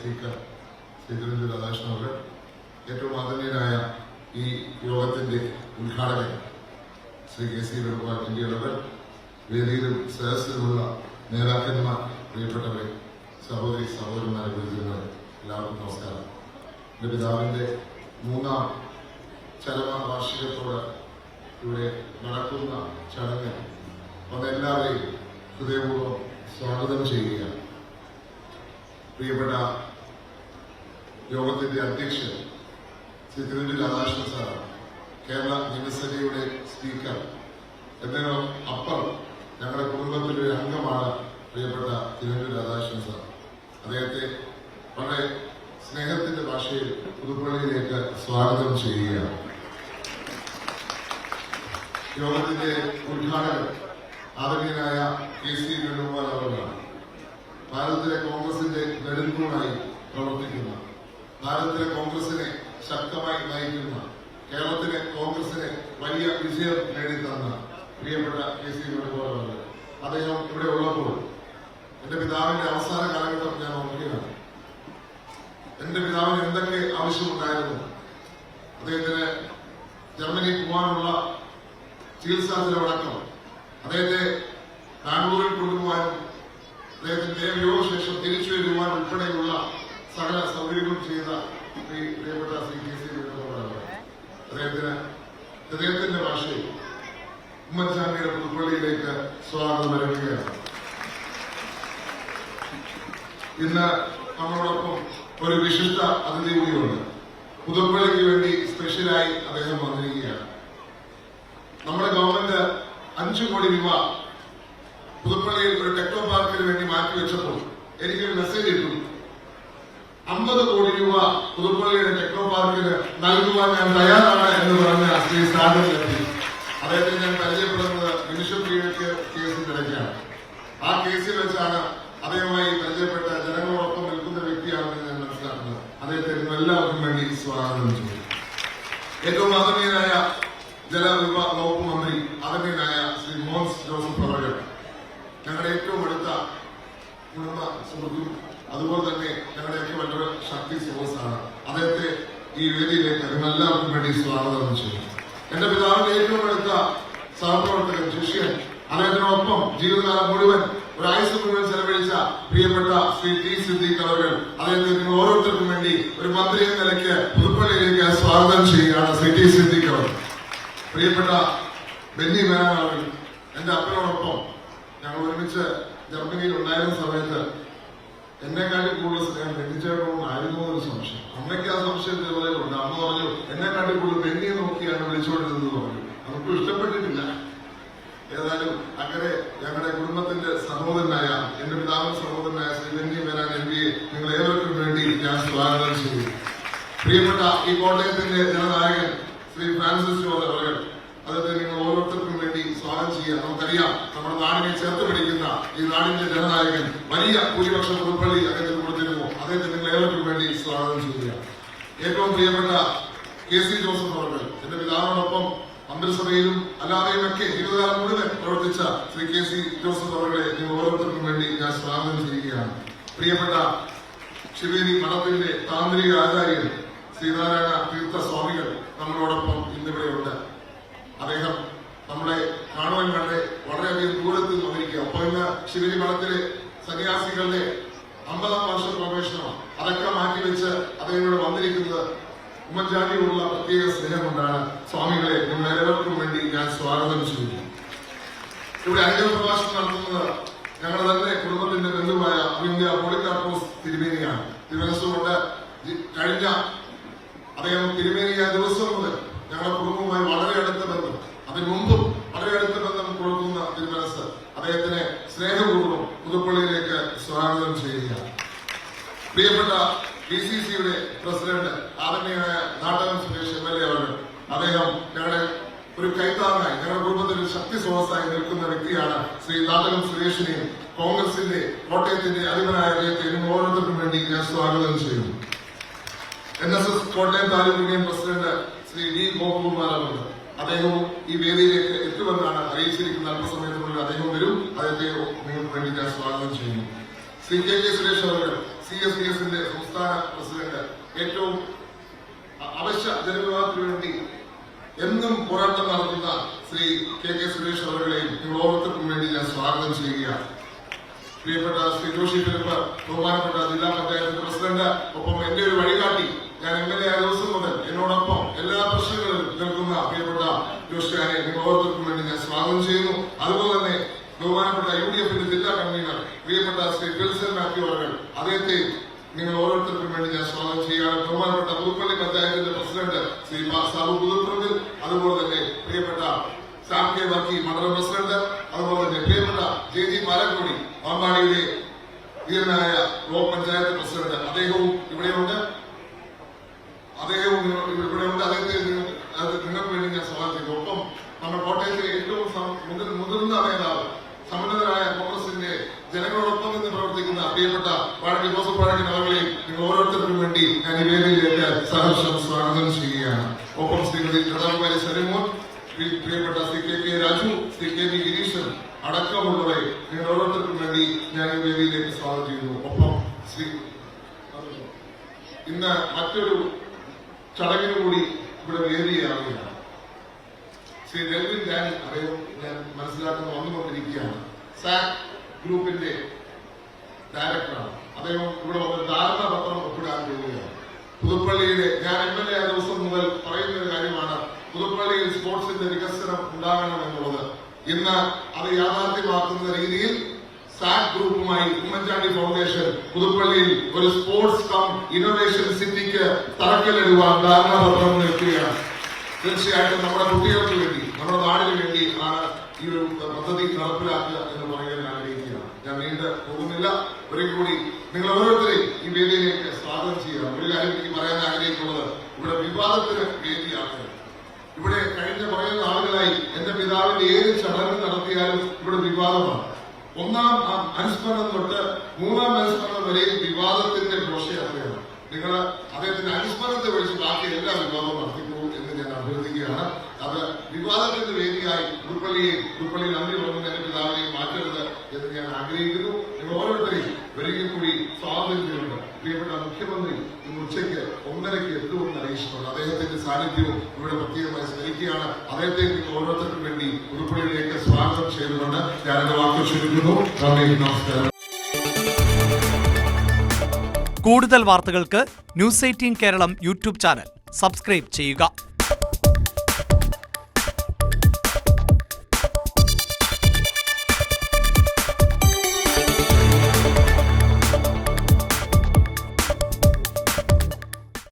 Speaker Shri Thiruvanchoor Radhakrishnan അവർ, ഏറ്റവും ആദരണീയനായ ഈ യോഗത്തിന്റെ ഉദ്ഘാടകൻ ശ്രീ KC വേണുഗോപാൽ അവർ, വേദിയിലും സദസ്സിലുമുള്ള നേതാക്കന്മാർ, പ്രിയപ്പെട്ടവരെ, സഹോദരി സഹോദരന്മാരെ, ഗുരുജനങ്ങളെ, എല്ലാവർക്കും നമസ്കാരം. എന്റെ പിതാവിന്റെ 3ാം ചരമവാർഷികത്തോട് ഇവിടെ നടക്കുന്ന ചടങ്ങ് എല്ലാവരെയും ഹൃദയപൂർവ്വം സ്വാഗതം ചെയ്യുകയാണ്. പ്രിയപ്പെട്ട യോഗത്തിന്റെ അധ്യക്ഷൻ ശ്രീ തിരുവഞ്ചൂർ രാധാകൃഷ്ണൻ സാർ, കേരള നിയമസഭയുടെ സ്പീക്കർ, എന്നതിനും അപ്പുറം ഞങ്ങളുടെ കുടുംബത്തിലെ ഒരു അംഗമാണ് പ്രിയപ്പെട്ട തിരുവഞ്ചൂർ രാധാകൃഷ്ണൻ സാർ. അദ്ദേഹത്തെ വളരെ സ്നേഹത്തിന്റെ ഭാഷയിൽ പുതുപ്പള്ളിയിലേക്ക് സ്വാഗതം ചെയ്യുകയാണ്. യോഗത്തിന്റെ ഉദ്ഘാടകൻ ആദരണീയനായ KC വേണുഗോപാൽ അവരാണ്. ഭാരതത്തിലെ കോൺഗ്രസിന്റെ നെടുന്തൂണായി പ്രവർത്തിക്കുന്ന, ഭാരതത്തിലെ കോൺഗ്രസിനെ ശക്തമായി നയിക്കുന്ന, കേരളത്തിലെ കോൺഗ്രസിനെ വലിയ വിജയം നേടിത്തന്ന പ്രിയപ്പെട്ട KC വേണുഗോപാൽ അവർ, അദ്ദേഹം ഇവിടെ ഉള്ളപ്പോൾ എന്റെ പിതാവിന്റെ അവസാന കാലഘട്ടം ഞാൻ ഓർക്കുകയാണ്. എന്റെ പിതാവിന് എന്തൊക്കെ ആവശ്യമുണ്ടായിരുന്നു. അദ്ദേഹത്തിന് ജർമ്മനിയിൽ പോകാനുള്ള ചികിത്സാ ചെലവടക്കം, അദ്ദേഹത്തെ ബാംഗ്ലൂരിൽ കൊണ്ടുപോകാനും അദ്ദേഹത്തിന്റെ വിയോഗശേഷം തിരിച്ചു വരുവാൻ ഉൾപ്പെടെയുള്ള സകല സൗകര്യങ്ങളും ചെയ്ത പ്രിയപ്പെട്ട ശ്രീ KC വേണുഗോപാൽ, അദ്ദേഹത്തിന്റെ ഭാഷയിൽ ഉമ്മൻചാണ്ടിയുടെ പുതുപ്പള്ളിയിലേക്ക് സ്വാഗതം വരവുകയാണ്. ഇന്ന് നമ്മളോടൊപ്പം ഒരു വിശിഷ്ട അതിഥി കൂടിയുണ്ട്. പുതുപ്പള്ളിക്ക് വേണ്ടി സ്പെഷ്യലായി അദ്ദേഹം വന്നിരിക്കുകയാണ്. നമ്മുടെ ഗവൺമെന്റ് 5 കോടി രൂപ പുതുപ്പള്ളിയിൽ ഒരു ടെക്നോ പാർക്കിന് വേണ്ടി മാറ്റിവെച്ചപ്പോൾ എനിക്കൊരു മെസ്സേജ് ഇട്ടു. 50 കോടി രൂപ പുതുപ്പള്ളിയുടെ ടെക്നോ പാർക്കിന് നൽകുവാൻ ഞാൻ തയ്യാറാണ് എന്ന് പറഞ്ഞ ശ്രീ സാധനത്തിലെത്തി. അദ്ദേഹത്തെ ഞാൻ പരിചയപ്പെടുന്നത് നിമിഷപ്രിയക്ക് കേസിന്റെ ഇടയ്ക്കാണ്. ആ കേസിൽ വെച്ചാണ് അദ്ദേഹവുമായി പരിചയപ്പെട്ട ജനങ്ങളോടൊപ്പം നിൽക്കുന്ന വ്യക്തിയാണെന്ന് ഞാൻ മനസ്സിലാക്കുന്നത്. അദ്ദേഹത്തെ എല്ലാവർക്കും വേണ്ടി സ്വാഗതം ചെയ്തു. ഏറ്റവും ആദരണീയനായ ജലവിഭവ വകുപ്പ് മന്ത്രി ആദരണീയനായ ശ്രീ മോൻസ് ജോസഫ് അവർ, ഞങ്ങളുടെ ഏറ്റവും അടുത്ത കുടുംബ സുഹൃത്തും അതുപോലെ തന്നെ ഞങ്ങളുടെയൊക്കെ വളരെ ശക്തി സ്രോതസ്സാണ്. അദ്ദേഹത്തെ ഈ വേദിയിലേക്ക് എല്ലാവർക്കും വേണ്ടി സ്വാഗതം ചെയ്തു. എന്റെ പിതാവിന്റെ ഏറ്റവും അടുത്ത സഹപ്രവർത്തകൻ, ശിഷ്യൻ, അദ്ദേഹത്തിനൊപ്പം ജീവിതകാലം മുഴുവൻ, ഒരാഴ്ച മുഴുവൻ ചെലവഴിച്ച പ്രിയപ്പെട്ട ശ്രീ T. സിദ്ദീഖ് അവർ, അദ്ദേഹത്തെ നിങ്ങൾ ഓരോരുത്തർക്കും വേണ്ടി ഒരു മന്ത്രി എന്ന നിലയ്ക്ക് പുതുപ്പള്ളിയിലേക്ക് സ്വാഗതം ചെയ്യുകയാണ്. ശ്രീ T. സിദ്ദീഖ് അവർ, പ്രിയപ്പെട്ട ബെന്നി മേനോൻ അവർ, എന്റെ അപ്പനോടൊപ്പം ഞങ്ങൾ ഒരുമിച്ച് ജർമ്മനിയിൽ ഉണ്ടായിരുന്ന സമയത്ത് എന്നെക്കാട്ടി കൂടുതൽ സ്നേഹം ബെന്നിച്ചേട്ടനോടായിരുന്നു എന്നൊരു സംശയം. അമ്മയ്ക്ക് ആ സംശയം ഇതുപോലെ ഉണ്ട്. അമ്മ പറഞ്ഞു, എന്നെക്കാട്ടി കൂടുതൽ ബെന്നിയെ നോക്കിയാണ് വിളിച്ചുകൊണ്ടിരുന്നത് പറഞ്ഞു. നമുക്ക് ഇഷ്ടപ്പെട്ടിട്ടില്ല. ഏതായാലും അങ്ങനെ ഞങ്ങളുടെ കുടുംബത്തിന്റെ സഹോദരനായ, എന്റെ പിതാവിന്റെ സഹോദരനായ ശ്രീ ബെന്നി മേനോൻ MBA നിങ്ങൾ ഏവർക്കും വേണ്ടി ഞാൻ സ്വാഗതം ചെയ്തു. പ്രിയപ്പെട്ട ഈ കോട്ടയത്തിന്റെ ജനനായകൻ ശ്രീ ഫ്രാൻസിസ് ജോർജ് അവർ, അദ്ദേഹത്തെ നിങ്ങൾ ഓരോരുത്തർക്കും വേണ്ടി സ്വാഗതം ചെയ്യാം. നമുക്കറിയാം, നമ്മുടെ നാടിനെ ചേർത്ത് പിടിക്കുന്ന ഈ നാടിന്റെ ജനനായകൻ വലിയ ഭൂരിപക്ഷം പുതുപ്പള്ളി അദ്ദേഹത്തിന് കൊടുത്തിരുന്നു. അദ്ദേഹത്തെ നിങ്ങൾ ഏവർക്കും വേണ്ടി സ്വാഗതം ചെയ്യുക. ഏറ്റവും പ്രിയപ്പെട്ട KC ജോസഫ് അവർ, എന്റെ പിതാവിനോടൊപ്പം മന്ത്രിസഭയിലും അല്ലാതെയും ഒക്കെ ജീവിതകാലം മുഴുവൻ പ്രവർത്തിച്ച ശ്രീ KC ജോസഫ് അവരുടെ നിങ്ങൾ ഓരോരുത്തർക്കും വേണ്ടി ഞാൻ സ്വാഗതം ചെയ്യുകയാണ്. പ്രിയപ്പെട്ട ശിവേരി മഠത്തിന്റെ താന്ത്രിക ആചാര്യൻ ശ്രീനാരായണ തീർത്ഥ സ്വാമികൾ നമ്മളോടൊപ്പം ഇന്നിവിടെയുണ്ട്. അദ്ദേഹം നമ്മളെ കാണുവാൻ കണ്ട് വളരെയധികം ദൂരത്ത് വന്നിരിക്കുക. ഒപ്പം ഇന്ന് ശിവേരി മഠത്തിലെ സന്യാസികളുടെ 50ാം വർഷ പ്രവേശനം അതൊക്കെ മാറ്റിവെച്ച് അദ്ദേഹം ഇവിടെ വന്നിരിക്കുന്നത് ഉമ്മൻചാണ്ടിയോടുള്ള പ്രത്യേക സ്നേഹം കൊണ്ടാണ്. സ്വാമികളെ നിങ്ങൾ ഏവർക്കും വേണ്ടി ഞാൻ സ്വാഗതം ചെയ്യുന്നു. ഇവിടെ അനുഗ്രഹ പ്രഭാഷണം നടത്തുന്നത് ഞങ്ങളുടെ തന്നെ കുടുംബത്തിന്റെ ബന്ധുവായ അഭിനന്ദ പോളികാർപ്പോസ് തിരുമേനിയാണ്. തിരുവനന്തപുരത്ത് കഴിഞ്ഞ അദ്ദേഹം തിരുമേനിയായ ദിവസം മുതൽ ഞങ്ങളുടെ കുടുംബവുമായി വളരെ അടുത്ത ബന്ധം, അതിനു മുമ്പും വളരെ അടുത്ത ബന്ധം കൊടുക്കുന്ന തിരുമനസ് അദ്ദേഹത്തിനെ സ്നേഹപൂർവ്വം പുതുപ്പള്ളിയിലേക്ക് സ്വാഗതം ചെയ്യുക. പ്രിയപ്പെട്ട DCCയുടെ പ്രസിഡന്റ് ആദരണീയനായ നാട്ടകം സുരേഷ് MLA അവർ, അദ്ദേഹം ഞങ്ങളുടെ ഒരു കൈത്താങ്ങായി, ഞങ്ങളുടെ കുടുംബത്തിൽ ഒരു ശക്തി സ്രോതസ്സായി നിൽക്കുന്ന വ്യക്തിയാണ്. ശ്രീ നാട്ടകം സുരേഷിനെയും കോൺഗ്രസിന്റെ കോട്ടയത്തിന്റെ അധിപനായ അദ്ദേഹത്തെ നിങ്ങൾ ഓരോരുത്തർക്കും വേണ്ടി ഞാൻ സ്വാഗതം ചെയ്യുന്നു. NSS Kottayam taluk union president Shri D. Gopakumar അവർ, അദ്ദേഹവും ഈ വേദിയിലേക്ക് എത്തുമെന്നാണ് അറിയിച്ചിരിക്കുന്ന. അല്പസമയത്തിനുള്ളിൽ അദ്ദേഹം വരും. അദ്ദേഹത്തെ നിങ്ങൾക്ക് വേണ്ടി ഞാൻ സ്വാഗതം ചെയ്യുന്നു. ശ്രീ K. K. സുരേഷ് അവർ, CSDSന്റെ സംസ്ഥാന പ്രസിഡന്റ്, ഏറ്റവും അവശ്യ ജനവിഭാഗത്തിന് വേണ്ടി എന്നും പോരാട്ടം നടത്തുന്ന ശ്രീ KK സുരേഷ് അവരുടെയും നിങ്ങൾ ഓരോരുത്തർക്കും വേണ്ടി ഞാൻ സ്വാഗതം ചെയ്യുകയാണ്. പ്രിയപ്പെട്ട ശ്രീ ജോഷി ഫിലിപ്പ്, ബഹുമാനപ്പെട്ട ജില്ലാ പഞ്ചായത്തിന്റെ പ്രസിഡന്റ്, ഒപ്പം എന്റെ ഒരു വഴികാട്ടി, ഞാൻ MLA ആയ ദിവസം മുതൽ എന്നോടൊപ്പം എല്ലാ പ്രശ്നങ്ങളിലും നിൽക്കുന്ന പ്രിയപ്പെട്ട ജോഷിയാനെ നിങ്ങൾ ഓരോരുത്തർക്കും വേണ്ടി ഞാൻ സ്വാഗതം ചെയ്യുന്നു. അതുപോലെ തന്നെ ബഹുമാനപ്പെട്ട UDFന്റെ ജില്ലാ കൺവീനർ പ്രിയപ്പെട്ട ശ്രീ ഫിൽസൺ മാത്യു അവർ, അദ്ദേഹത്തെ നിങ്ങൾ ഓരോരുത്തർക്കും വേണ്ടി ഞാൻ സ്വാഗതം ചെയ്യുകയാണ്. ബഹുമാനപ്പെട്ട പുതുപ്പള്ളി പഞ്ചായത്തിന്റെ പ്രസിഡന്റ് ശ്രീ സാബു പുതുപ്പറമ്പിൽ, അതുപോലെ തന്നെ പ്രിയപ്പെട്ട സാം കെ വർക്കി മണ്ഡലം പ്രസിഡന്റ്, അതുപോലെ തന്നെ പ്രിയപ്പെട്ട JG പാലക്കോടി പാമ്പാടിയിലെ ധീരനായ ബ്ലോക്ക് പഞ്ചായത്ത് പ്രസിഡന്റ്, അദ്ദേഹവും ഇവിടെയുണ്ട്. അദ്ദേഹത്തെ നിങ്ങൾക്ക് വേണ്ടി ഞാൻ സ്വാഗതം ചെയ്തു. ഒപ്പം നമ്മുടെ കോട്ടയത്തെ ഏറ്റവും മുതിർന്ന നേതാവ്, സമുന്നതരായ കോൺഗ്രസിന്റെ ജനങ്ങളോടൊപ്പം നിന്ന് പ്രവർത്തിക്കുന്ന പ്രിയപ്പെട്ട വാഴക്കി ജോസഫ് വാഴക്കൻ അവர்களെ നിങ്ങൾ ഓരോരുത്തർക്കും വേണ്ടി ഞാൻ ഈ വേദിയിലേക്ക് സഹർഷം സ്വാഗതം ചെയ്യുകയാണ്. ഒപ്പം ശ്രീമതി കഥാകുമാരി സരിമോൻ, പ്രിയപ്പെട്ട ശ്രീ KK രാജു, ശ്രീ KB ഗിരീശൻ അടക്കമുള്ളവരെ നിങ്ങൾ ഓരോരുത്തർക്കും വേണ്ടി ഞാൻ ഈ വേദിയിലേക്ക് സ്വാഗതം ചെയ്യുന്നു. ഒപ്പം ഇന്ന് മറ്റൊരു ചടങ്ങിന് കൂടി ഇവിടെ വേദിയാവുകയാണ്. ശ്രീ ഡെൽവിൻ ഡാനി, അദ്ദേഹം ഞാൻ മനസ്സിലാക്കുന്ന വന്നുകൊണ്ടിരിക്കുകയാണ്. സാക് ഗ്രൂപ്പിന്റെ ഡയറക്ടറാണ്. അദ്ദേഹം ഇവിടെ വന്ന് ധാരണാപത്രം ഒപ്പിടാൻ പോവുകയാണ്. പുതുപ്പള്ളിയിലെ ഞാൻ MLA ആയ ദിവസം മുതൽ പറയുന്ന ഒരു കാര്യമാണ്, പുതുപ്പള്ളിയിൽ സ്പോർട്സിന്റെ വികസനം ഉണ്ടാകണം എന്നുള്ളത്. ഇന്ന് അത് യാഥാർത്ഥ്യമാക്കുന്ന രീതിയിൽ സാക് ഗ്രൂപ്പുമായി ഉമ്മൻചാണ്ടി ഫൗണ്ടേഷൻ പുതുപ്പള്ളിയിൽ ഒരു സ്പോർട്സ് കം ഇന്നോവേഷൻ സിറ്റിക്ക് തറക്കല്ലിടുവാൻ ധാരണാപത്രം നിൽക്കുകയാണ്. തീർച്ചയായിട്ടും നമ്മുടെ കുട്ടികൾക്ക് വേണ്ടി, നമ്മുടെ നാടിന് വേണ്ടി ആണ് ഈ ഒരു പദ്ധതി നടപ്പിലാക്കുക എന്ന് പറയാൻ ആഗ്രഹിക്കുകയാണ്. ഞാൻ നീണ്ടു പോകുന്നില്ല. ഒരിക്കൽ കൂടി നിങ്ങൾ ഓരോരുത്തരെയും ഈ വേദിയിലേക്ക് സ്വാഗതം ചെയ്യുക. ഒരു കാര്യം എനിക്ക് പറയാൻ ആഗ്രഹിക്കുന്നത്, ഇവിടെ വിവാദത്തിന് വേദിയാക്കുക. ഇവിടെ കഴിഞ്ഞ കുറേ നാളുകളായി എന്റെ പിതാവിന്റെ ഏത് ചടങ്ങ് നടത്തിയാലും ഇവിടെ വിവാദമാണ്. ഒന്നാം അനുസ്മരണം തൊട്ട് മൂന്നാം അനുസ്മരണം വരെ വിവാദത്തിന്റെ ഘോഷയാത്രയാണ്. നിങ്ങൾ അദ്ദേഹത്തിന്റെ അനുസ്മരണത്തെ വിളിച്ച് ബാക്കി എല്ലാ വിവാദവും നടത്തിപ്പോകും എന്ന് ഞാൻ അഭ്യർത്ഥിക്കുകയാണ്. അത് വിവാദത്തിന്റെ വേദിയായി പുതുപ്പള്ളിയിൽ നന്ദി പറയുന്ന എന്റെ പിതാവിനെയും മാറ്റരുത് എന്ന് ഞാൻ ആഗ്രഹിക്കുന്നു. നിങ്ങൾ ഓരോരുത്തരെയും ഒരിക്കൽ കൂടി സ്വാഗതം ചെയ്യുന്നുണ്ട്. പ്രിയപ്പെട്ട മുഖ്യമന്ത്രി ഇന്ന് ഉച്ചയ്ക്ക് 1:30 എത്തുമെന്ന് അറിയിച്ചിട്ടുണ്ട്. അദ്ദേഹത്തിന്റെ സാന്നിധ്യവും ഇവിടെ പ്രത്യേകമായി സ്മരിക്കുകയാണ്. അദ്ദേഹത്തെ നിങ്ങൾ ഓരോരുത്തർക്കും വേണ്ടി പുതുപ്പള്ളിയിലേക്ക് സ്വാഗതം ചെയ്തുകൊണ്ട് ഞാൻ എന്റെ വാക്കുകൾ ക്ഷണിക്കുന്നു. നമസ്കാരം. കൂടുതൽ വാർത്തകൾക്ക് News 18 Keralam YouTube channel subscribe ചെയ്യുക.